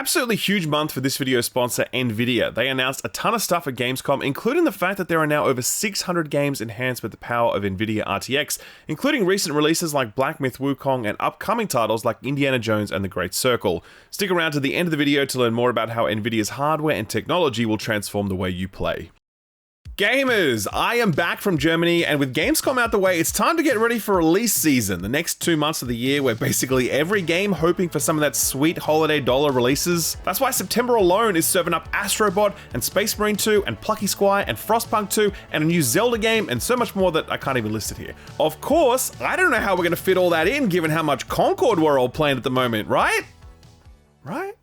Absolutely huge month for this video sponsor, Nvidia. They announced a ton of stuff at Gamescom, including the fact that there are now over 600 games enhanced with the power of Nvidia RTX, including recent releases like Black Myth Wukong and upcoming titles like Indiana Jones and The Great Circle. Stick around to the end of the video to learn more about how Nvidia's hardware and technology will transform the way you play. Gamers, I am back from Germany, and with Gamescom out the way, it's time to get ready for release season, the next 2 months of the year where basically every game hoping for some of that sweet holiday dollar releases. That's why September alone is serving up Astrobot and Space Marine 2 and Plucky Squire and Frostpunk 2 and a new Zelda game and so much more that I can't even list it here. Of course, I don't know how we're going to fit all that in given how much Concord we're all playing at the moment, right? Right?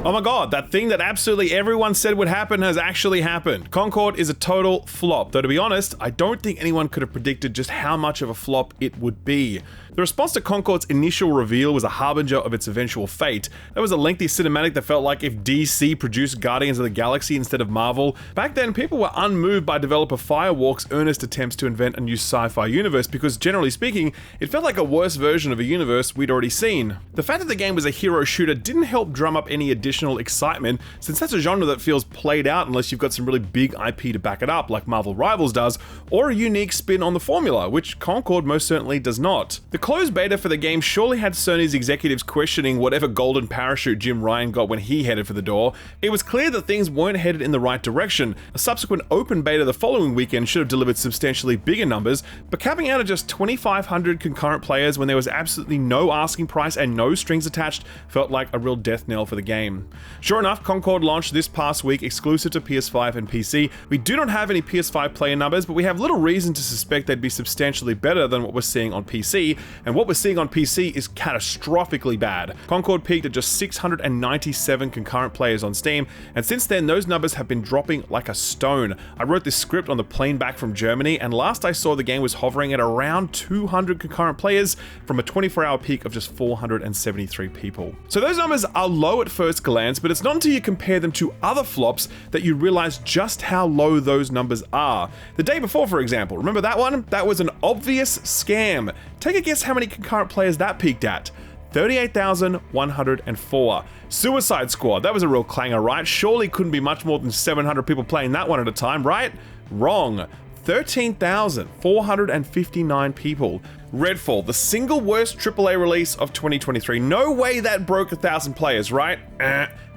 Oh my god, that thing that absolutely everyone said would happen has actually happened. Concord is a total flop, though to be honest, I don't think anyone could have predicted just how much of a flop it would be. The response to Concord's initial reveal was a harbinger of its eventual fate. There was a lengthy cinematic that felt like if DC produced Guardians of the Galaxy instead of Marvel. Back then, people were unmoved by developer Firewalk's earnest attempts to invent a new sci-fi universe because, generally speaking, it felt like a worse version of a universe we'd already seen. The fact that the game was a hero shooter didn't help drum up any additional excitement, since that's a genre that feels played out unless you've got some really big IP to back it up, like Marvel Rivals does, or a unique spin on the formula, which Concord most certainly does not. The closed beta for the game surely had Sony's executives questioning whatever golden parachute Jim Ryan got when he headed for the door. It was clear that things weren't headed in the right direction. A subsequent open beta the following weekend should have delivered substantially bigger numbers, but capping out at just 2,500 concurrent players when there was absolutely no asking price and no strings attached felt like a real death knell for the game. Sure enough, Concord launched this past week exclusive to PS5 and PC. We do not have any PS5 player numbers, but we have little reason to suspect they'd be substantially better than what we're seeing on PC, and what we're seeing on PC is catastrophically bad. Concord peaked at just 697 concurrent players on Steam, and since then those numbers have been dropping like a stone. I wrote this script on the plane back from Germany, and last I saw the game was hovering at around 200 concurrent players from a 24-hour peak of just 473 people. So those numbers are low at first glance, but it's not until you compare them to other flops that you realize just how low those numbers are. The day before, for example, remember that one? That was an obvious scam. Take a guess how many concurrent players that peaked at. 38,104. Suicide Squad, that was a real clanger, right? Surely couldn't be much more than 700 people playing that one at a time, right? Wrong. 13,459 people. Redfall, the single worst AAA release of 2023. No way that broke 1,000 players, right?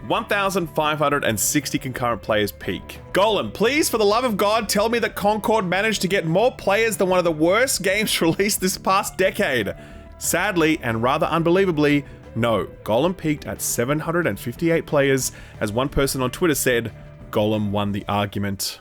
1,560 concurrent players peak. Golem, please, for the love of God, tell me that Concord managed to get more players than one of the worst games released this past decade. Sadly, and rather unbelievably, no. Golem peaked at 758 players. As one person on Twitter said, Golem won the argument.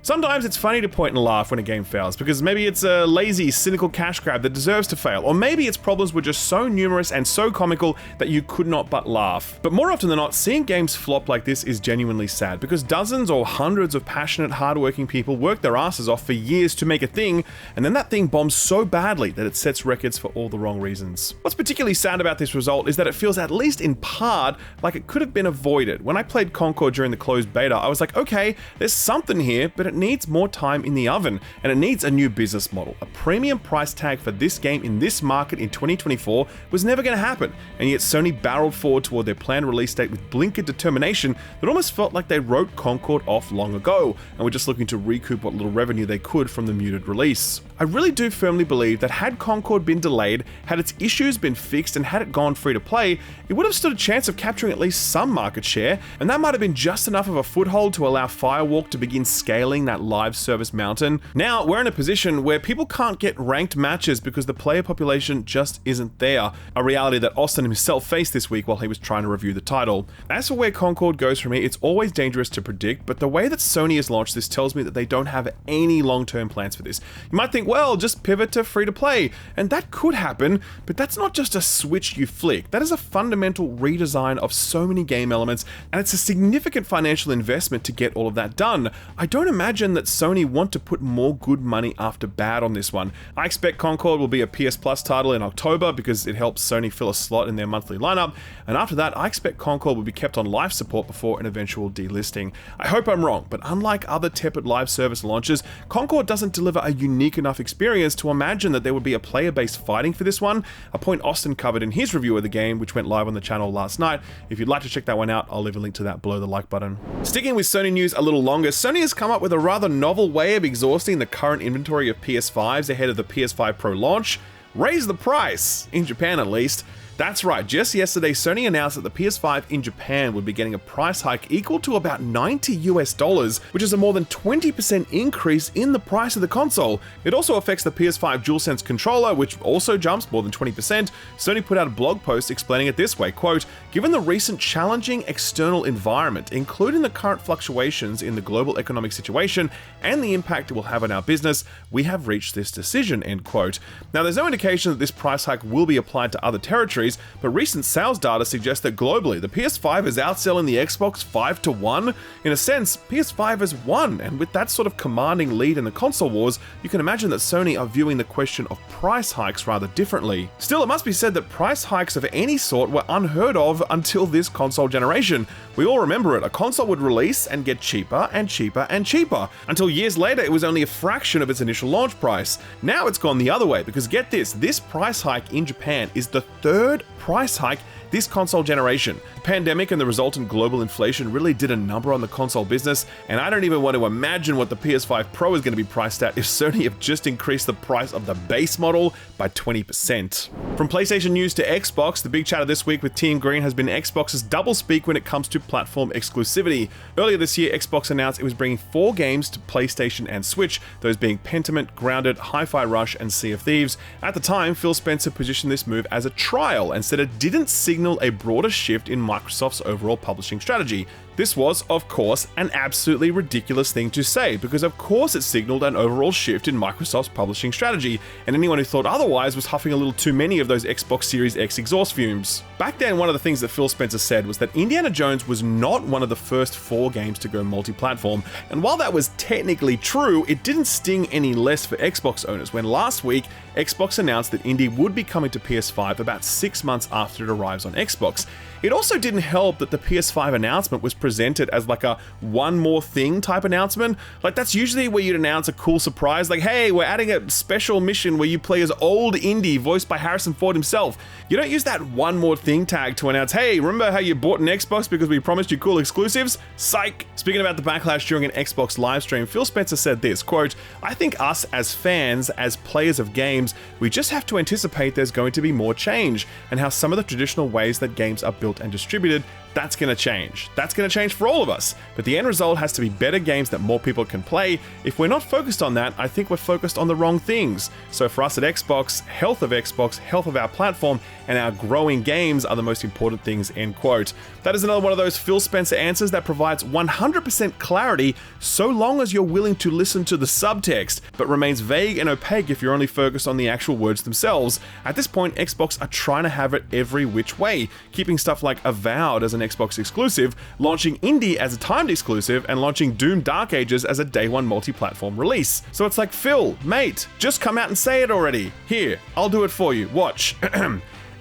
Sometimes it's funny to point and laugh when a game fails, because maybe it's a lazy, cynical cash grab that deserves to fail, or maybe its problems were just so numerous and so comical that you could not but laugh. But more often than not, seeing games flop like this is genuinely sad, because dozens or hundreds of passionate, hardworking people work their asses off for years to make a thing, and then that thing bombs so badly that it sets records for all the wrong reasons. What's particularly sad about this result is that it feels, at least in part, like it could have been avoided. When I played Concord during the closed beta, I was like, okay, there's something here, but it needs more time in the oven, and it needs a new business model. A premium price tag for this game in this market in 2024 was never going to happen, and yet Sony barreled forward toward their planned release date with blinkered determination that almost felt like they wrote Concord off long ago, and were just looking to recoup what little revenue they could from the muted release. I really do firmly believe that had Concord been delayed, had its issues been fixed, and had it gone free to play, it would have stood a chance of capturing at least some market share, and that might have been just enough of a foothold to allow Firewalk to begin scaling that live service mountain. Now we're in a position where people can't get ranked matches because the player population just isn't there, a reality that Austin himself faced this week while he was trying to review the title. As for where Concord goes from here, it's always dangerous to predict, but the way that Sony has launched this tells me that they don't have any long-term plans for this. You might think, well, just pivot to free-to-play, and that could happen, but that's not just a switch you flick. That is a fundamental redesign of so many game elements, and it's a significant financial investment to get all of that done. I don't imagine that Sony want to put more good money after bad on this one. I expect Concord will be a PS Plus title in October because it helps Sony fill a slot in their monthly lineup, and after that I expect Concord will be kept on live support before an eventual delisting. I hope I'm wrong, but unlike other tepid live service launches, Concord doesn't deliver a unique enough experience to imagine that there would be a player-based fighting for this one, a point Austin covered in his review of the game, which went live on the channel last night. If you'd like to check that one out, I'll leave a link to that below the like button. Sticking with Sony news a little longer, Sony has come up with a rather novel way of exhausting the current inventory of PS5s ahead of the PS5 Pro launch. Raise the price, in Japan at least. That's right, just yesterday Sony announced that the PS5 in Japan would be getting a price hike equal to about $90, which is a more than 20% increase in the price of the console. It also affects the PS5 DualSense controller, which also jumps more than 20%. Sony put out a blog post explaining it this way, quote, "Given the recent challenging external environment, including the current fluctuations in the global economic situation and the impact it will have on our business, we have reached this decision," end quote. Now, there's no indication that this price hike will be applied to other territories, but recent sales data suggests that globally, the PS5 is outselling the Xbox 5-1. In a sense, PS5 has won, and with that sort of commanding lead in the console wars, you can imagine that Sony are viewing the question of price hikes rather differently. Still, it must be said that price hikes of any sort were unheard of until this console generation. We all remember it, a console would release and get cheaper and cheaper and cheaper, until years later it was only a fraction of its initial launch price. Now it's gone the other way, because get this price hike in Japan is the third price hike this console generation. The pandemic and the resultant global inflation really did a number on the console business, and I don't even want to imagine what the PS5 Pro is going to be priced at if Sony have just increased the price of the base model by 20%. From PlayStation news to Xbox, the big chatter this week with Team Green has been Xbox's doublespeak when it comes to platform exclusivity. Earlier this year, Xbox announced it was bringing 4 games to PlayStation and Switch, those being Pentiment, Grounded, Hi-Fi Rush, and Sea of Thieves. At the time, Phil Spencer positioned this move as a trial and said it didn't signal a broader shift in Microsoft's overall publishing strategy. This was, of course, an absolutely ridiculous thing to say, because of course it signaled an overall shift in Microsoft's publishing strategy, and anyone who thought otherwise was huffing a little too many of those Xbox Series X exhaust fumes. Back then, one of the things that Phil Spencer said was that Indiana Jones was not one of the first 4 games to go multi-platform, and while that was technically true, it didn't sting any less for Xbox owners when last week, Xbox announced that Indy would be coming to PS5 about 6 months after it arrives on Xbox. It also didn't help that the PS5 announcement was presented as like a one more thing type announcement. Like, that's usually where you'd announce a cool surprise, like, hey, we're adding a special mission where you play as old Indy voiced by Harrison Ford himself. You don't use that one more thing tag to announce, hey, remember how you bought an Xbox because we promised you cool exclusives? Psych! Speaking about the backlash during an Xbox livestream, Phil Spencer said this, quote, "I think us as fans, as players of games, we just have to anticipate there's going to be more change, and how some of the traditional ways that games are built and distributed, that's going to change. That's going to change for all of us. But the end result has to be better games that more people can play. If we're not focused on that, I think we're focused on the wrong things. So for us at Xbox, health of our platform, and our growing games are the most important things," end quote. That is another one of those Phil Spencer answers that provides 100% clarity so long as you're willing to listen to the subtext, but remains vague and opaque if you're only focused on the actual words themselves. At this point, Xbox are trying to have it every which way, keeping stuff like Avowed as an Xbox exclusive, launching Indie as a timed exclusive, and launching Doom Dark Ages as a day one multi-platform release. So it's like, Phil, mate, just come out and say it already. Here, I'll do it for you. Watch.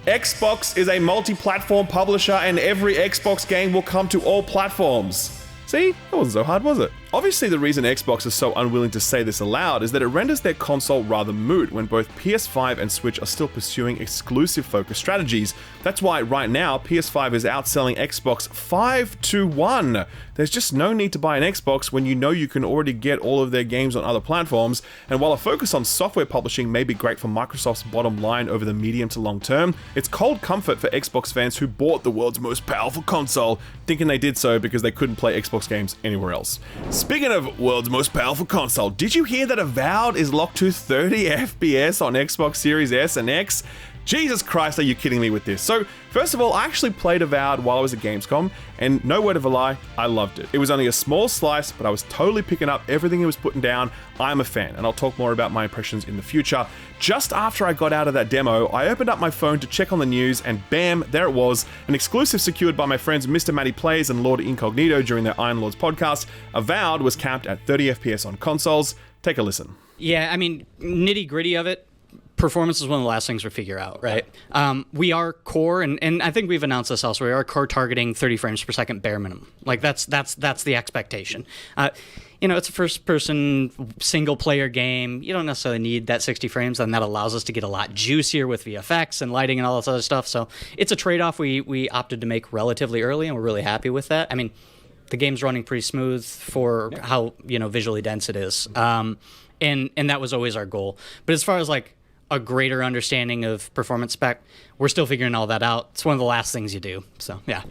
Xbox is a multi-platform publisher, and every Xbox game will come to all platforms. See? That wasn't so hard, was it? Obviously, the reason Xbox is so unwilling to say this aloud is that it renders their console rather moot when both PS5 and Switch are still pursuing exclusive-focused strategies. That's why, right now, PS5 is outselling Xbox 5-1. There's just no need to buy an Xbox when you know you can already get all of their games on other platforms, and while a focus on software publishing may be great for Microsoft's bottom line over the medium to long term, it's cold comfort for Xbox fans who bought the world's most powerful console, thinking they did so because they couldn't play Xbox games anywhere else. Speaking of world's most powerful console, did you hear that Avowed is locked to 30 FPS on Xbox Series S and X? Jesus Christ, are you kidding me with this? So, first of all, I actually played Avowed while I was at Gamescom, and no word of a lie, I loved it. It was only a small slice, but I was totally picking up everything it was putting down. I'm a fan, and I'll talk more about my impressions in the future. Just after I got out of that demo, I opened up my phone to check on the news, and bam, there it was, an exclusive secured by my friends Mr. Matty Plays and Lord Incognito during their Iron Lords podcast. Avowed was capped at 30 FPS on consoles. Take a listen. Yeah, I mean, nitty-gritty of it, performance is one of the last things we figure out, right? We are core, and I think we've announced this elsewhere, we are core targeting 30 frames per second bare minimum. Like, that's the expectation. it's a first-person single-player game. You don't necessarily need that 60 frames, and that allows us to get a lot juicier with VFX and lighting and all this other stuff. So it's a trade-off we opted to make relatively early, and we're really happy with that. I mean, the game's running pretty smooth for how visually dense it is, and that was always our goal. But as far as like a greater understanding of performance spec, we're still figuring all that out. It's one of the last things you do. So yeah.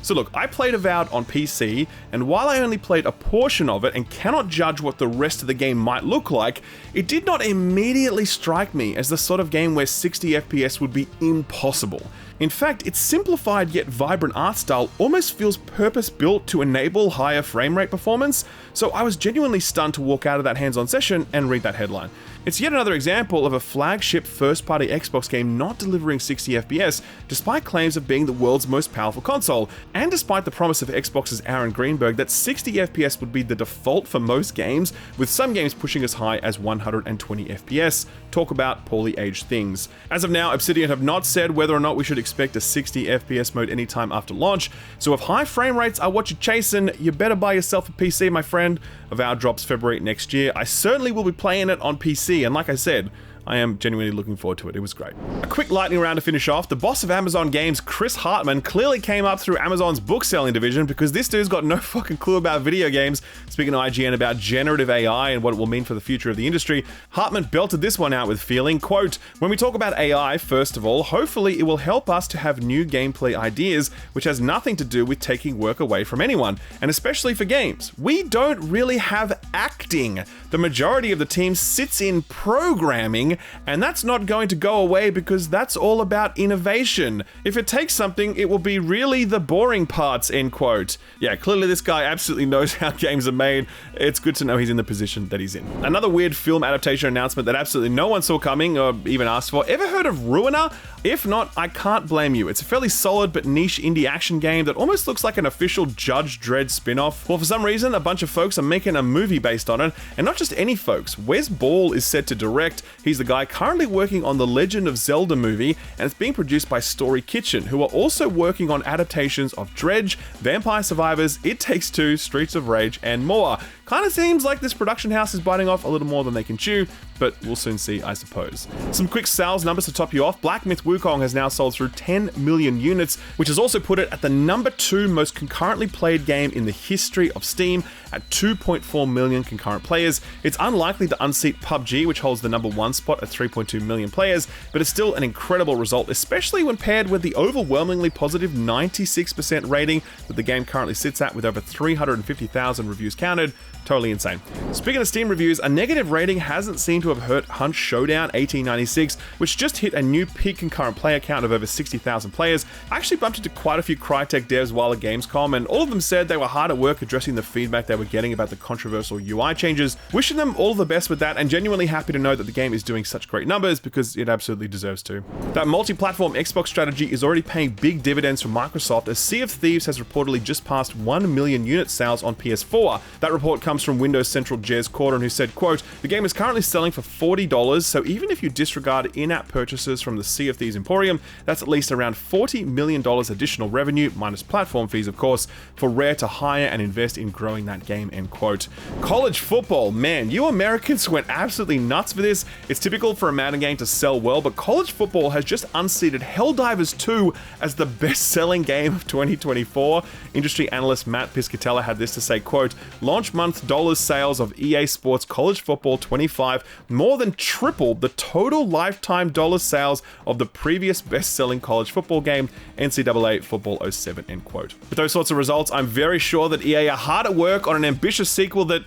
So look, I played Avowed on PC, and while I only played a portion of it and cannot judge what the rest of the game might look like, it did not immediately strike me as the sort of game where 60 FPS would be impossible. In fact, its simplified yet vibrant art style almost feels purpose-built to enable higher frame rate performance, so I was genuinely stunned to walk out of that hands-on session and read that headline. It's yet another example of a flagship first-party Xbox game not delivering 60 FPS, despite claims of being the world's most powerful console, and despite the promise of Xbox's Aaron Greenberg that 60 FPS would be the default for most games, with some games pushing as high as 120 FPS. Talk about poorly aged things. As of now, Obsidian have not said whether or not we should expect a 60 FPS mode anytime after launch, so if high frame rates are what you're chasing, you better buy yourself a PC, my friend. Avowed drops February next year. I certainly will be playing it on PC, and like I said, I am genuinely looking forward to it. It was great. A quick lightning round to finish off. The boss of Amazon Games, Chris Hartman, clearly came up through Amazon's book selling division because this dude's got no fucking clue about video games. Speaking to IGN about generative AI and what it will mean for the future of the industry, Hartman belted this one out with feeling, quote, "When we talk about AI, first of all, hopefully it will help us to have new gameplay ideas, which has nothing to do with taking work away from anyone, and especially for games. We don't really have acting. The majority of the team sits in programming, and that's not going to go away because that's all about innovation. If it takes something, it will be really the boring parts," end quote. Yeah, clearly this guy absolutely knows how games are made. It's good to know he's in the position that he's in. Another weird film adaptation announcement that absolutely no one saw coming or even asked for. Ever heard of Ruiner? If not, I can't blame you. It's a fairly solid but niche indie action game that almost looks like an official Judge Dredd spin-off. Well, for some reason, a bunch of folks are making a movie based on it, and not just any folks. Wes Ball is set to direct. He's the guy currently working on the Legend of Zelda movie, and it's being produced by Story Kitchen, who are also working on adaptations of Dredge, Vampire Survivors, It Takes Two, Streets of Rage, and more. Kind of seems like this production house is biting off a little more than they can chew, but we'll soon see, I suppose. Some quick sales numbers to top you off. Black Myth Wukong has now sold through 10 million units, which has also put it at the number 2 most concurrently played game in the history of Steam at 2.4 million concurrent players. It's unlikely to unseat PUBG, which holds the number 1 spot at 3.2 million players, but it's still an incredible result, especially when paired with the overwhelmingly positive 96% rating that the game currently sits at with over 350,000 reviews counted. Totally insane. Speaking of Steam reviews, a negative rating hasn't seemed to have hurt Hunt Showdown 1896, which just hit a new peak concurrent player count of over 60,000 players. I actually bumped into quite a few Crytek devs while at Gamescom, and all of them said they were hard at work addressing the feedback they were getting about the controversial UI changes. Wishing them all the best with that, and genuinely happy to know that the game is doing such great numbers because it absolutely deserves to. That multi-platform Xbox strategy is already paying big dividends for Microsoft, as Sea of Thieves has reportedly just passed 1 million unit sales on PS4. That report comes from Windows Central Jez Corden, who said, quote, "The game is currently selling for $40, so even if you disregard in-app purchases from the Sea of Thieves Emporium, that's at least around $40 million additional revenue, minus platform fees of course, for Rare to hire and invest in growing that game," end quote. College football, man, you Americans went absolutely nuts for this. It's typical for a Madden game to sell well, but college football has just unseated Helldivers 2 as the best-selling game of 2024. Industry analyst Matt Piscatella had this to say, quote, "Launch month dollars sales of EA Sports College Football 25 more than tripled the total lifetime dollar sales of the previous best-selling college football game, NCAA Football 07, end quote. With those sorts of results, I'm very sure that EA are hard at work on an ambitious sequel that,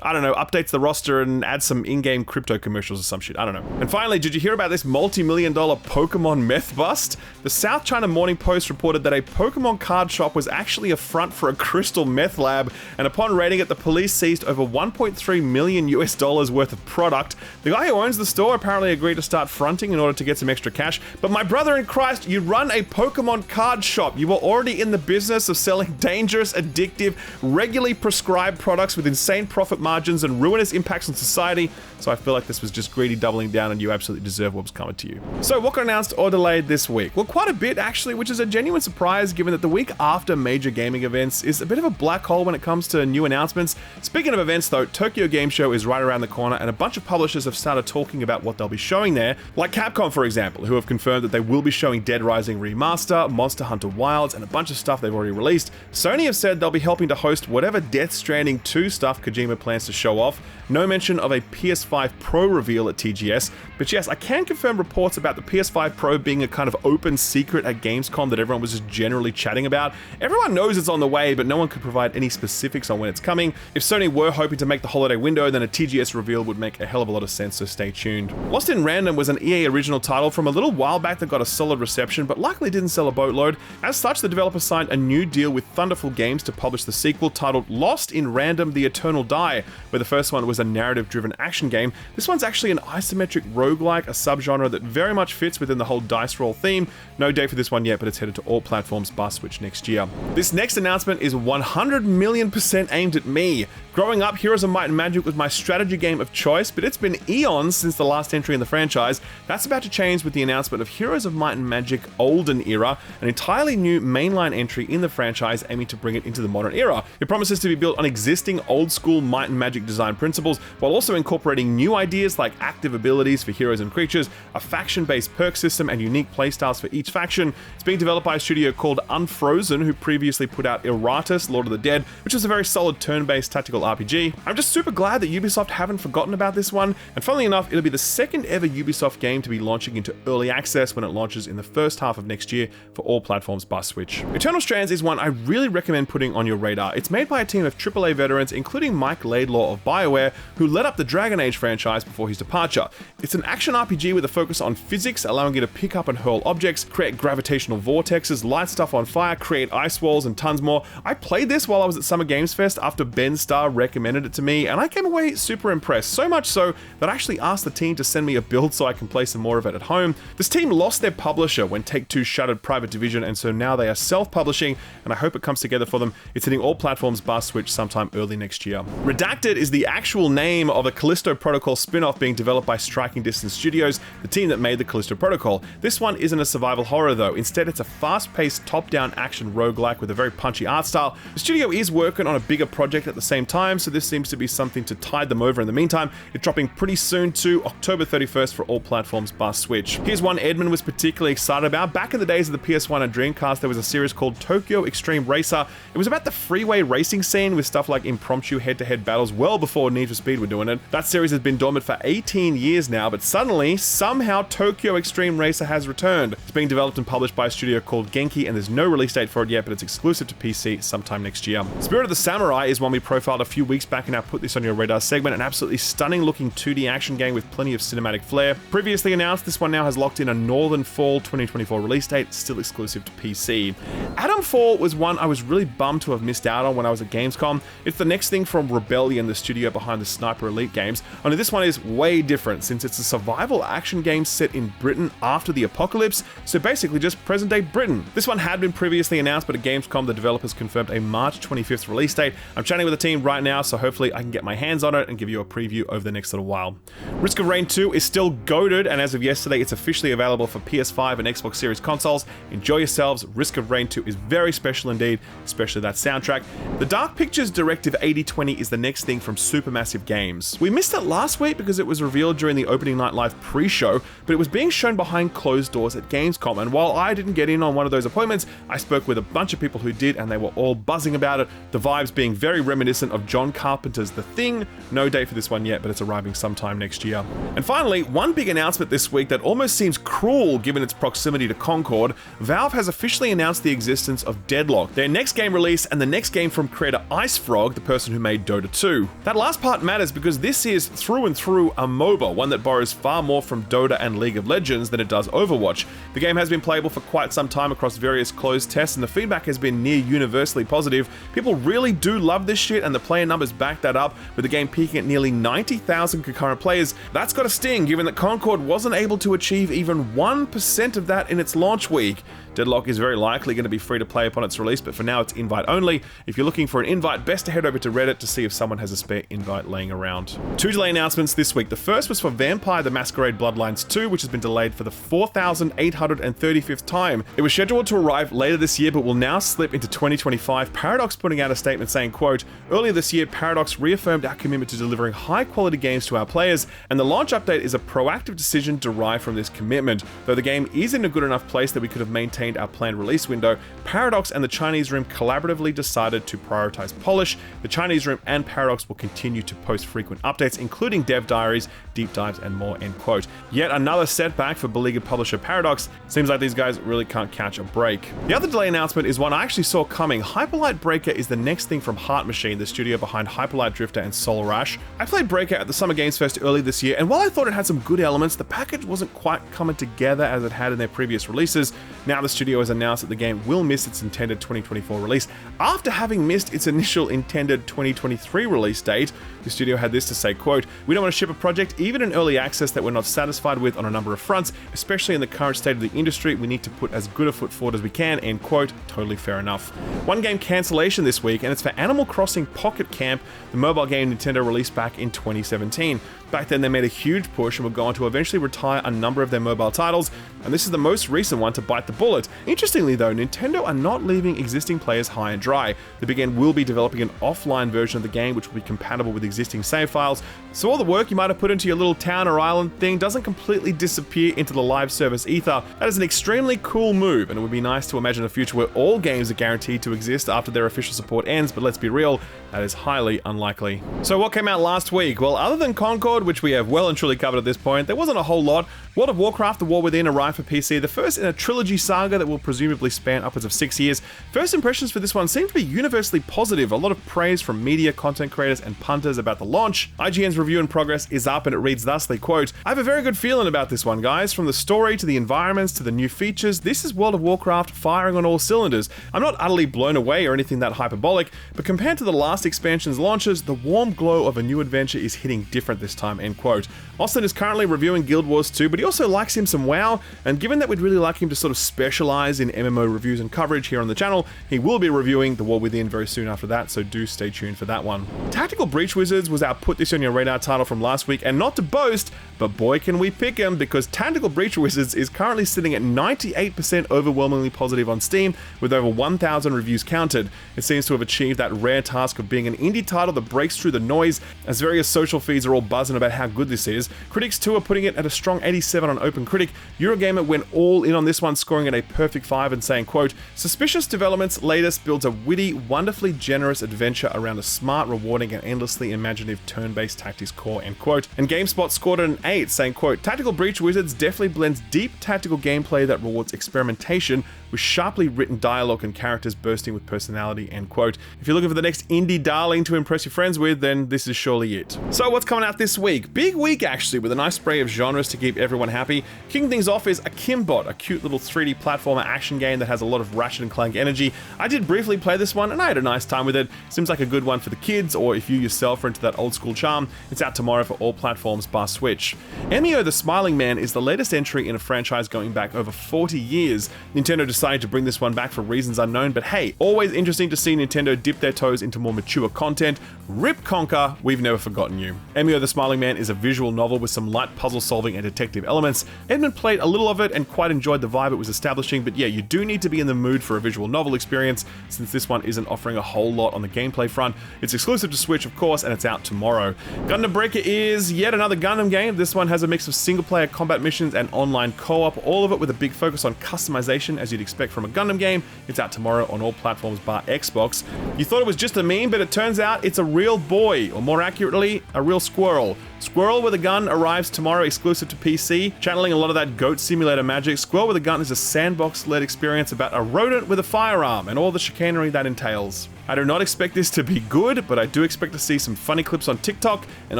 I don't know, updates the roster and adds some in-game crypto commercials or some shit. I don't know. And finally, did you hear about this multi-million-dollar Pokemon meth bust? The South China Morning Post reported that a Pokemon card shop was actually a front for a crystal meth lab, and upon raiding it, the police seized over $1.3 million worth of product. The guy who owns the store apparently agreed to start fronting in order to get some extra cash. But my brother in Christ, you run a Pokemon card shop. You were already in the business of selling dangerous, addictive, regularly prescribed products with insane profit margins and ruinous impacts on society, so I feel like this was just greedy doubling down and you absolutely deserve what was coming to you. So what got announced or delayed this week? Well, quite a bit actually, which is a genuine surprise given that the week after major gaming events is a bit of a black hole when it comes to new announcements. Speaking of events though, Tokyo Game Show is right around the corner and a bunch of publishers have started talking about what they'll be showing there, like Capcom for example, who have confirmed that they will be showing Dead Rising Remaster, Monster Hunter Wilds, and a bunch of stuff they've already released. Sony have said they'll be helping to host whatever Death Stranding 2 stuff Kojima plans to show off. No mention of a PS5 Pro reveal at TGS, but yes, I can confirm reports about the PS5 Pro being a kind of open secret at Gamescom that everyone was just generally chatting about. Everyone knows it's on the way, but no one could provide any specifics on when it's coming. If Sony were hoping to make the holiday window, then a TGS reveal would make a hell of a lot of sense, so stay tuned. Lost in Random was an EA original title from a little while back that got a solid reception, but likely didn't sell a boatload. As such, the developer signed a new deal with Thunderful Games to publish the sequel titled Lost in Random: The Eternal Die, where the first one was a narrative-driven action game. This one's actually an isometric roguelike, a subgenre that very much fits within the whole dice roll theme. No date for this one yet, but it's headed to all platforms bar Switch next year. This next announcement is 100 million% aimed at me. Growing up, Heroes of Might and Magic was my strategy game of choice, but it's been eons since the last entry in the franchise. That's about to change with the announcement of Heroes of Might and Magic Olden Era, an entirely new mainline entry in the franchise aiming to bring it into the modern era. It promises to be built on existing old-school Might and Magic design principles, while also incorporating new ideas like active abilities for heroes and creatures, a faction-based perk system, and unique playstyles for each faction. It's being developed by a studio called Unfrozen, who previously put out Eratus, Lord of the Dead, which is a very solid turn-based tactical RPG. I'm just super glad that Ubisoft haven't forgotten about this one, and funnily enough, it'll be the second ever Ubisoft game to be launching into early access when it launches in the first half of next year for all platforms bar Switch. Eternal Strands is one I really recommend putting on your radar. It's made by a team of AAA veterans, including Mike Laidlaw of BioWare, who led up the Dragon Age franchise before his departure. It's an action RPG with a focus on physics, allowing you to pick up and hurl objects, create gravitational vortexes, light stuff on fire, create ice walls, and tons more. I played this while I was at Summer Games Fest after Ben Starr recommended it to me, and I came away super impressed, so much so that I actually asked the team to send me a build so I can play some more of it at home. This team lost their publisher when Take-Two shuttered Private Division, and so now they are self-publishing, and I hope it comes together for them. It's hitting all platforms bar Switch sometime early next year. Redacted is the actual name of a Callisto Protocol spin-off being developed by Striking Distance Studios, the team that made the Callisto Protocol. This one isn't a survival horror though, instead it's a fast-paced top-down action roguelike with a very punchy art style. The studio is working on a bigger project at the same time, so this seems to be something to tide them over in the meantime. It's dropping pretty soon too, October 31st for all platforms bar Switch. Here's one Edmond was particularly excited about. Back in the days of the PS1 and Dreamcast, there was a series called Tokyo Extreme Racer. It was about the freeway racing scene with stuff like impromptu head-to-head battles well before Need for Speed were doing it. That series has been dormant for 18 years now, but suddenly, somehow Tokyo Extreme Racer has returned. It's being developed and published by a studio called Genki, and there's no release date for it yet, but it's exclusive to PC sometime next year. Spirit of the Samurai is one we profiled a few weeks back in our Put This On Your Radar segment, an absolutely stunning looking 2D action game with plenty of cinematic flair. Previously announced, this one now has locked in a Northern Fall 2024 release date, still exclusive to PC. Adam Fall was one I was really bummed to have missed out on when I was at Gamescom. It's the next thing from Rebellion, the studio behind the Sniper Elite games, only this one is way different since it's a survival action game set in Britain after the apocalypse, so basically just present day Britain. This one had been previously announced, but at Gamescom the developers confirmed a March 25th release date. I'm chatting with the team right now, so hopefully I can get my hands on it and give you a preview over the next little while. Risk of Rain 2 is still goated, and as of yesterday it's officially available for PS5 and Xbox Series consoles. Enjoy yourselves. Risk of Rain 2 is very special indeed, especially that soundtrack. The Dark Pictures Directive 8020 is the next thing from Supermassive Games. We missed it last week because it was revealed during the opening night live pre-show, but it was being shown behind closed doors at Gamescom, and while I didn't get in on one of those appointments, I spoke with a bunch of people who did, and they were all buzzing about it, the vibes being very reminiscent of John Carpenter's The Thing. No date for this one yet, but it's arriving sometime next year. And finally, one big announcement this week that almost seems cruel given its proximity to Concord. Valve has officially announced the existence of Deadlock, their next game release and the next game from creator IceFrog, the person who made Dota 2. That last part matters because this is through and through a MOBA, one that borrows far more from Dota and League of Legends than it does Overwatch. The game has been playable for quite some time across various closed tests, and the feedback has been near universally positive. People really do love this shit, and the player numbers back that up, with the game peaking at nearly 90,000 concurrent players. That's got a sting given that Concord wasn't able to achieve even 1% of that in its launch week. Deadlock is very likely going to be free to play upon its release, but for now it's invite only. If you're looking for an invite, best to head over to Reddit to see if someone has a spare invite laying around. 2 delay announcements this week. The first was for Vampire the Masquerade Bloodlines 2, which has been delayed for the 4,835th time. It was scheduled to arrive later this year, but will now slip into 2025. Paradox putting out a statement saying, quote, "Earlier this year, Paradox reaffirmed our commitment to delivering high-quality games to our players, and the launch update is a proactive decision derived from this commitment. Though the game is in a good enough place that we could have maintained our planned release window, Paradox and the Chinese Room collaboratively decided to prioritize polish. The Chinese Room and Paradox will continue to post frequent updates, including dev diaries, deep dives, and more," end quote. Yet another setback for beleaguered publisher Paradox. Seems like these guys really can't catch a break. The other delay announcement is one I actually saw coming. Hyperlite Breaker is the next thing from Heart Machine, the studio behind Hyperlite Drifter and Solar Ash. I played Breaker at the Summer Games Fest early this year, and while I thought it had some good elements, the package wasn't quite coming together as it had in their previous releases. Now the studio has announced that the game will miss its intended 2024 release after having missed its initial intended 2023 release date. The studio had this to say, quote, "We don't want to ship a project, even in early access, that we're not satisfied with on a number of fronts, especially in the current state of the industry. We need to put as good a foot forward as we can," end quote. Totally fair enough. One game cancellation this week, and it's for Animal Crossing Pocket Camp, the mobile game Nintendo released back in 2017. Back then they made a huge push and were going to eventually retire a number of their mobile titles, and this is the most recent one to bite the bullet. Interestingly though, Nintendo are not leaving existing players high and dry. The big N will be developing an offline version of the game which will be compatible with existing save files, so all the work you might have put into your little town or island thing doesn't completely disappear into the live service ether. That is an extremely cool move, and it would be nice to imagine a future where all games are guaranteed to exist after their official support ends, but let's be real, that is highly unlikely. So what came out last week? Well, other than Concord, which we have well and truly covered at this point, there wasn't a whole lot. World of Warcraft: The War Within arrived for PC, the first in a trilogy saga that will presumably span upwards of 6 years. First impressions for this one seem to be universally positive. A lot of praise from media, content creators, and punters about the launch. IGN's review in progress is up and it reads thusly, quote, "I have a very good feeling about this one, guys. From the story to the environments to the new features, this is World of Warcraft firing on all cylinders. I'm not utterly blown away or anything that hyperbolic, but compared to the last expansion's launches, the warm glow of a new adventure is hitting different this time," end quote. Austin is currently reviewing Guild Wars 2, but he also likes him some WoW, and given that we'd really like him to sort of specialize in MMO reviews and coverage here on the channel, he will be reviewing The War Within very soon after that, so do stay tuned for that one. Tactical Breach Wizards was our Put This On Your Radar title from last week, and not to boast, but boy can we pick him, because Tactical Breach Wizards is currently sitting at 98% overwhelmingly positive on Steam, with over 1,000 reviews counted. It seems to have achieved that rare task of being an indie title that breaks through the noise, as various social feeds are all buzzing about how good this is. Critics too are putting it at a strong 87 on OpenCritic. Eurogamer went all in on this one, scoring it a perfect 5 and saying, quote, "Suspicious Developments latest builds a witty, wonderfully generous adventure around a smart, rewarding, and endlessly imaginative turn-based tactics core," end quote. And GameSpot scored it an 8, saying, quote, "Tactical Breach Wizards definitely blends deep tactical gameplay that rewards experimentation with sharply written dialogue and characters bursting with personality," end quote. If you're looking for the next indie darling to impress your friends with, then this is surely it. So what's coming out this week? Big week actually, with a nice spray of genres to keep everyone happy. Kiing Things Off is Akimbot, a cute little 3D platformer action game that has a lot of Ratchet and Clank energy. I did briefly play this one and I had a nice time with it. Seems like a good one for the kids, or if you yourself are into that old school charm. It's out tomorrow for all platforms bar Switch. Emo The Smiling Man is the latest entry in a franchise going back over 40 years. Nintendo decided to bring this one back for reasons unknown, but hey, always interesting to see Nintendo dip their toes into more mature content. Rip Conker, we've never forgotten you. Emo The Smiling Man is a visual novel with some light puzzle solving and detective elements. Edmond played a little of it and quite enjoyed the vibe it was establishing, but yeah, you do need to be in the mood for a visual novel experience, since this one isn't offering a whole lot on the gameplay front. It's exclusive to Switch, of course, and it's out tomorrow. Gundam Breaker is yet another Gundam game. This one has a mix of single-player combat missions and online co-op, all of it with a big focus on customization, as you'd expect from a Gundam game. It's out tomorrow on all platforms bar Xbox. You thought it was just a meme, but it turns out it's a real boy, or more accurately, a real squirrel. Squirrel with a Gun arrives tomorrow exclusive to PC, channeling a lot of that Goat Simulator magic. Squirrel with a Gun is a sandbox-led experience about a rodent with a firearm and all the chicanery that entails. I do not expect this to be good, but I do expect to see some funny clips on TikTok, and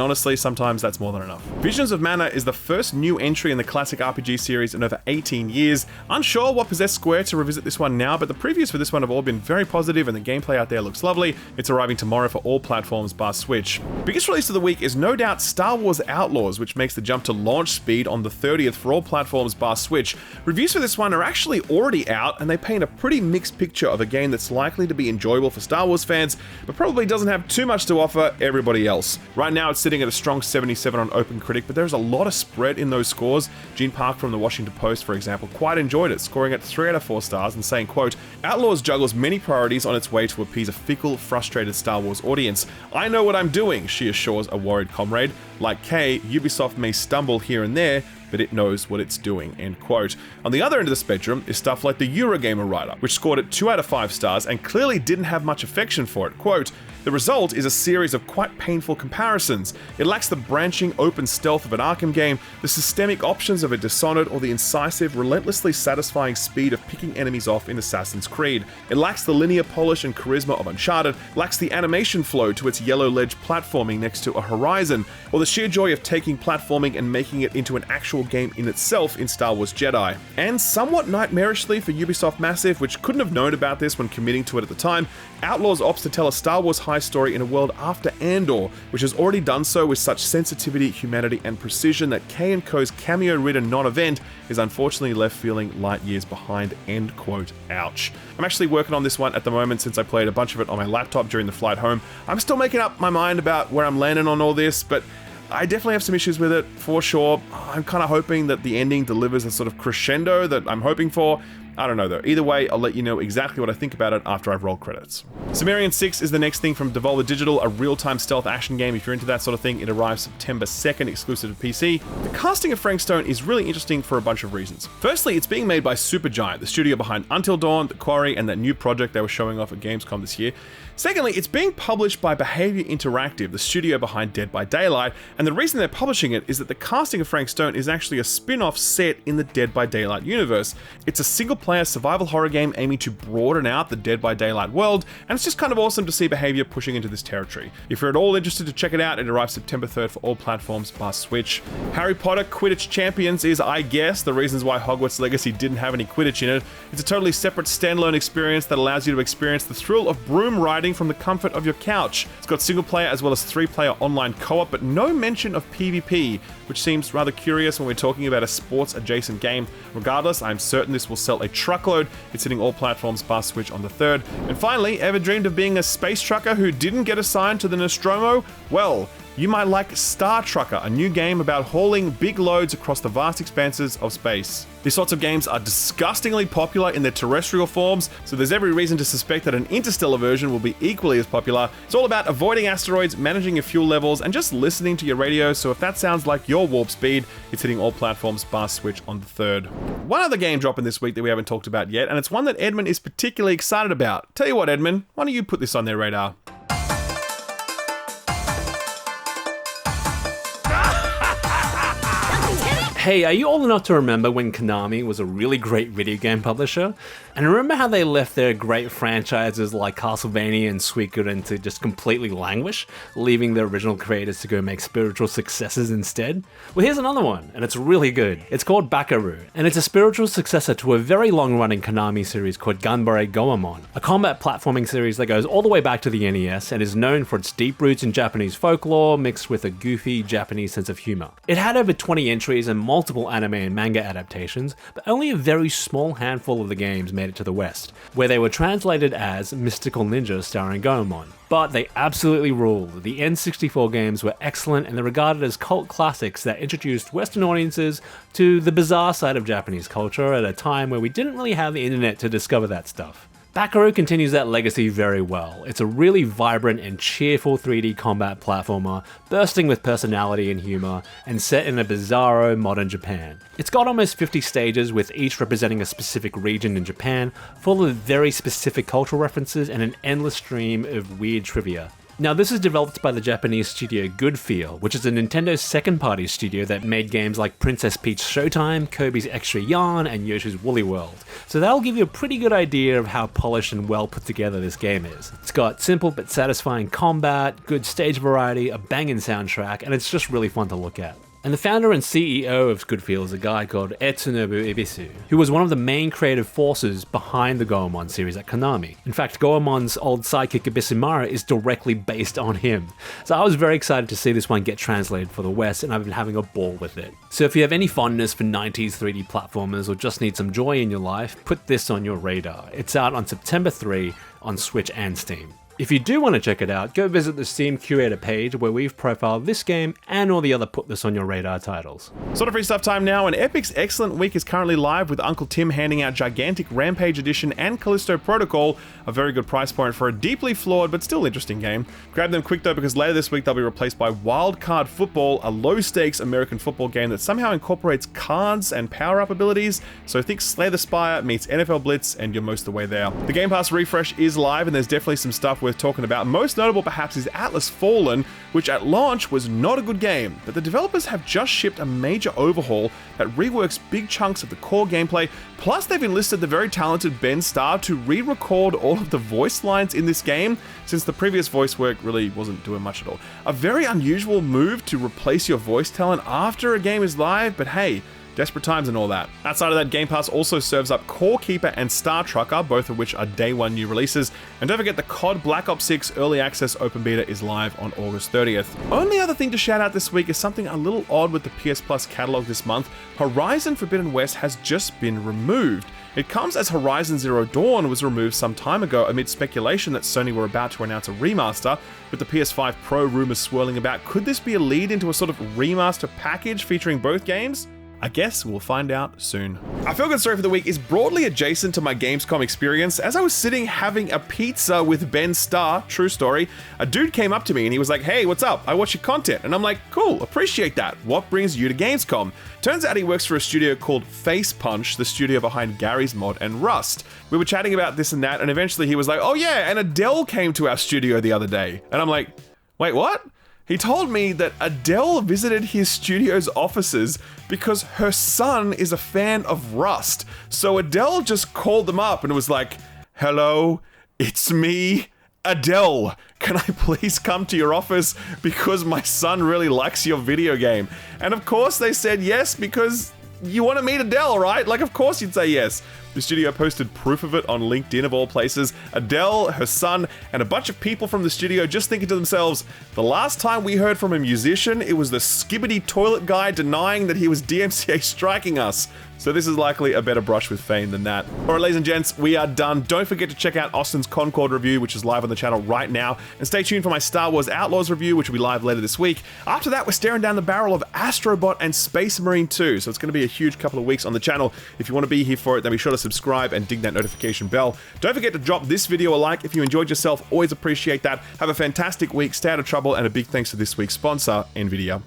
honestly, sometimes that's more than enough. Visions of Mana is the first new entry in the classic RPG series in over 18 years. Unsure what possessed Square to revisit this one now, but the previews for this one have all been very positive and the gameplay out there looks lovely. It's arriving tomorrow for all platforms bar Switch. Biggest release of the week is no doubt Star Wars Outlaws, which makes the jump to launch speed on the 30th for all platforms bar Switch. Reviews for this one are actually already out, and they paint a pretty mixed picture of a game that's likely to be enjoyable for Star Wars fans, but probably doesn't have too much to offer everybody else. Right now it's sitting at a strong 77 on OpenCritic, but there's a lot of spread in those scores. Gene Park from the Washington Post, for example, quite enjoyed it, scoring at 3 out of 4 stars and saying, quote, "Outlaws juggles many priorities on its way to appease a fickle, frustrated Star Wars audience. I know what I'm doing," she assures a worried comrade. Like Kay, Ubisoft may stumble here and there, but it knows what it's doing, end quote. On the other end of the spectrum is stuff like the Eurogamer write-up, which scored at 2 out of 5 stars and clearly didn't have much affection for it. Quote, "The result is a series of quite painful comparisons. It lacks the branching, open stealth of an Arkham game, the systemic options of a Dishonored, or the incisive, relentlessly satisfying speed of picking enemies off in Assassin's Creed. It lacks the linear polish and charisma of Uncharted, lacks the animation flow to its yellow ledge platforming next to a Horizon, or the sheer joy of taking platforming and making it into an actual game in itself in Star Wars Jedi. And somewhat nightmarishly for Ubisoft Massive, which couldn't have known about this when committing to it at the time, Outlaws opts to tell a Star Wars high story in a world after Andor, which has already done so with such sensitivity, humanity, and precision that K & Co's cameo-ridden non-event is unfortunately left feeling light years behind, end quote, ouch. I'm actually working on this one at the moment since I played a bunch of it on my laptop during the flight home. I'm still making up my mind about where I'm landing on all this, but I definitely have some issues with it, for sure. I'm kind of hoping that the ending delivers a sort of crescendo that I'm hoping for. I don't know though. Either way, I'll let you know exactly what I think about it after I've rolled credits. Samaran 6 is the next thing from Devolver Digital, a real-time stealth action game. If you're into that sort of thing, it arrives September 2nd, exclusive to PC. The casting of Frankstone is really interesting for a bunch of reasons. Firstly, it's being made by Supergiant, the studio behind Until Dawn, The Quarry, and that new project they were showing off at Gamescom this year. Secondly, it's being published by Behaviour Interactive, the studio behind Dead by Daylight, and the reason they're publishing it is that the casting of Frankstone is actually a spin-off set in the Dead by Daylight universe. It's a single-player survival horror game aiming to broaden out the Dead by Daylight world, and it's just kind of awesome to see Behaviour pushing into this territory. If you're at all interested to check it out, it arrives September 3rd for all platforms bar Switch. Harry Potter Quidditch Champions is, I guess, the reasons why Hogwarts Legacy didn't have any Quidditch in it. It's a totally separate standalone experience that allows you to experience the thrill of broom riding from the comfort of your couch. It's got single player as well as 3-player online co-op, but no mention of PvP, which seems rather curious when we're talking about a sports adjacent game. Regardless, I'm certain this will sell a truckload. It's hitting all platforms bar Switch on the 3rd. And finally, ever dreamed of being a space trucker who didn't get assigned to the Nostromo? Well, you might like Star Trucker, a new game about hauling big loads across the vast expanses of space. These sorts of games are disgustingly popular in their terrestrial forms, so there's every reason to suspect that an interstellar version will be equally as popular. It's all about avoiding asteroids, managing your fuel levels, and just listening to your radio, so if that sounds like your warp speed, it's hitting all platforms bar Switch on the 3rd. One other game dropping this week that we haven't talked about yet, and it's one that Edmond is particularly excited about. Tell you what, Edmond, why don't you put this on their radar? Hey, are you old enough to remember when Konami was a really great video game publisher? And remember how they left their great franchises like Castlevania and Suikoden to just completely languish, leaving the original creators to go make spiritual successors instead? Well, here's another one, and it's really good. It's called Bakaru, and it's a spiritual successor to a very long-running Konami series called Gunbare Goemon, a combat platforming series that goes all the way back to the NES and is known for its deep roots in Japanese folklore mixed with a goofy Japanese sense of humor. It had over 20 entries and multiple anime and manga adaptations, but only a very small handful of the games made it to the West, where they were translated as Mystical Ninja starring Goemon. But they absolutely ruled. The N64 games were excellent and they're regarded as cult classics that introduced Western audiences to the bizarre side of Japanese culture at a time where we didn't really have the internet to discover that stuff. Bakaru continues that legacy very well. It's a really vibrant and cheerful 3D combat platformer, bursting with personality and humor, and set in a bizarro modern Japan. It's got almost 50 stages, with each representing a specific region in Japan, full of very specific cultural references and an endless stream of weird trivia. Now, this is developed by the Japanese studio Goodfeel, which is a Nintendo second-party studio that made games like Princess Peach Showtime, Kirby's Extra Yarn, and Yoshi's Woolly World. So that'll give you a pretty good idea of how polished and well put together this game is. It's got simple but satisfying combat, good stage variety, a banging soundtrack, and it's just really fun to look at. And the founder and CEO of Goodfeel is a guy called Etsunobu Ebisu, who was one of the main creative forces behind the Goemon series at Konami. In fact, Goemon's old sidekick Abysmara is directly based on him. So I was very excited to see this one get translated for the West, and I've been having a ball with it. So if you have any fondness for 90s 3D platformers or just need some joy in your life, put this on your radar. It's out on September 3 on Switch and Steam. If you do want to check it out, go visit the Steam Curator page where we've profiled this game and all the other put this on your radar titles. Sort of free stuff time now, and Epic's Excellent Week is currently live with Uncle Tim handing out Gigantic Rampage Edition and Callisto Protocol, a very good price point for a deeply flawed but still interesting game. Grab them quick though, because later this week they'll be replaced by Wildcard Football, a low-stakes American football game that somehow incorporates cards and power-up abilities, so think Slay the Spire meets NFL Blitz and you're most of the way there. The Game Pass refresh is live and there's definitely some stuff worth talking about. Most notable perhaps is Atlas Fallen, which at launch was not a good game, but the developers have just shipped a major overhaul that reworks big chunks of the core gameplay, plus they've enlisted the very talented Ben Starr to re-record all of the voice lines in this game, since the previous voice work really wasn't doing much at all. A very unusual move to replace your voice talent after a game is live, but hey, desperate times and all that. Outside of that, Game Pass also serves up Core Keeper and Star Trucker, both of which are day one new releases. And don't forget the COD Black Ops 6 Early Access Open Beta is live on August 30th. Only other thing to shout out this week is something a little odd with the PS Plus catalog this month. Horizon Forbidden West has just been removed. It comes as Horizon Zero Dawn was removed some time ago amid speculation that Sony were about to announce a remaster, with the PS5 Pro rumors swirling about. Could this be a lead into a sort of remaster package featuring both games? I guess we'll find out soon. Our feel-good story for the week is broadly adjacent to my Gamescom experience. As I was sitting having a pizza with Ben Starr, true story, a dude came up to me and he was like, "Hey, what's up? I watch your content." And I'm like, "Cool, appreciate that. What brings you to Gamescom?" Turns out he works for a studio called Face Punch, the studio behind Garry's Mod and Rust. We were chatting about this and that, and eventually he was like, "Oh yeah, and Adele came to our studio the other day." And I'm like, "Wait, what?" He told me that Adele visited his studio's offices because her son is a fan of Rust. So Adele just called them up and was like, "Hello, it's me, Adele. Can I please come to your office because my son really likes your video game?" And of course they said yes, because you want to meet Adele, right? Like, of course you'd say yes. The studio posted proof of it on LinkedIn of all places. Adele, her son, and a bunch of people from the studio just thinking to themselves, the last time we heard from a musician, it was the skibbity toilet guy denying that he was DMCA striking us. So this is likely a better brush with fame than that. Alright, ladies and gents, we are done. Don't forget to check out Austin's Concord review, which is live on the channel right now. And stay tuned for my Star Wars Outlaws review, which will be live later this week. After that, we're staring down the barrel of Astrobot and Space Marine 2. So it's going to be a huge couple of weeks on the channel. If you want to be here for it, then be sure to subscribe and ding that notification bell. Don't forget to drop this video a like if you enjoyed yourself. Always appreciate that. Have a fantastic week. Stay out of trouble. And a big thanks to this week's sponsor, Nvidia.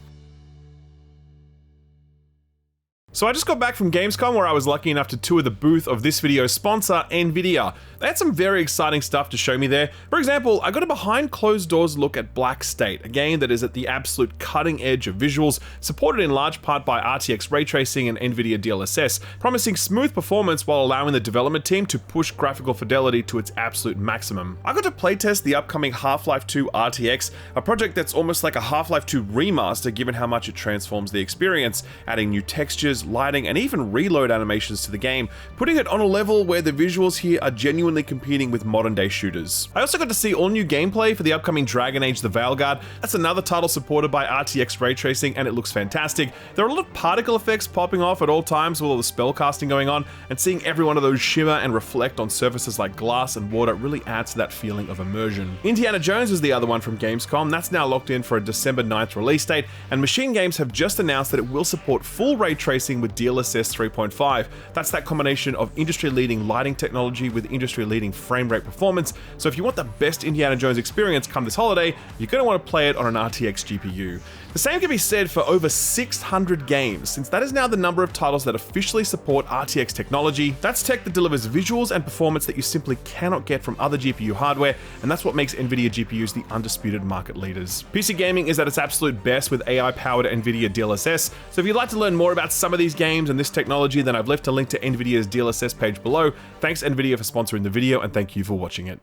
So I just got back from Gamescom, where I was lucky enough to tour the booth of this video's sponsor, Nvidia. They had some very exciting stuff to show me there. For example, I got a behind closed doors look at Black State, a game that is at the absolute cutting edge of visuals, supported in large part by RTX ray tracing and Nvidia DLSS, promising smooth performance while allowing the development team to push graphical fidelity to its absolute maximum. I got to playtest the upcoming Half-Life 2 RTX, a project that's almost like a Half-Life 2 remaster given how much it transforms the experience, adding new textures, lighting, and even reload animations to the game, putting it on a level where the visuals here are genuinely competing with modern day shooters. I also got to see all new gameplay for the upcoming Dragon Age The Veilguard. That's another title supported by RTX ray tracing, and it looks fantastic. There are a lot of particle effects popping off at all times with all the spell casting going on, and seeing every one of those shimmer and reflect on surfaces like glass and water really adds to that feeling of immersion. Indiana Jones was the other one from Gamescom. That's now locked in for a December 9th release date, and Machine Games have just announced that it will support full ray tracing racing with DLSS 3.5. That's that combination of industry-leading lighting technology with industry-leading frame rate performance. So if you want the best Indiana Jones experience come this holiday, you're going to want to play it on an RTX GPU. The same can be said for over 600 games, since that is now the number of titles that officially support RTX technology. That's tech that delivers visuals and performance that you simply cannot get from other GPU hardware, and that's what makes Nvidia GPUs the undisputed market leaders. PC gaming is at its absolute best with AI-powered Nvidia DLSS, so if you'd like to learn more about some of these games and this technology, then I've left a link to Nvidia's DLSS page below. Thanks Nvidia for sponsoring the video, and thank you for watching it.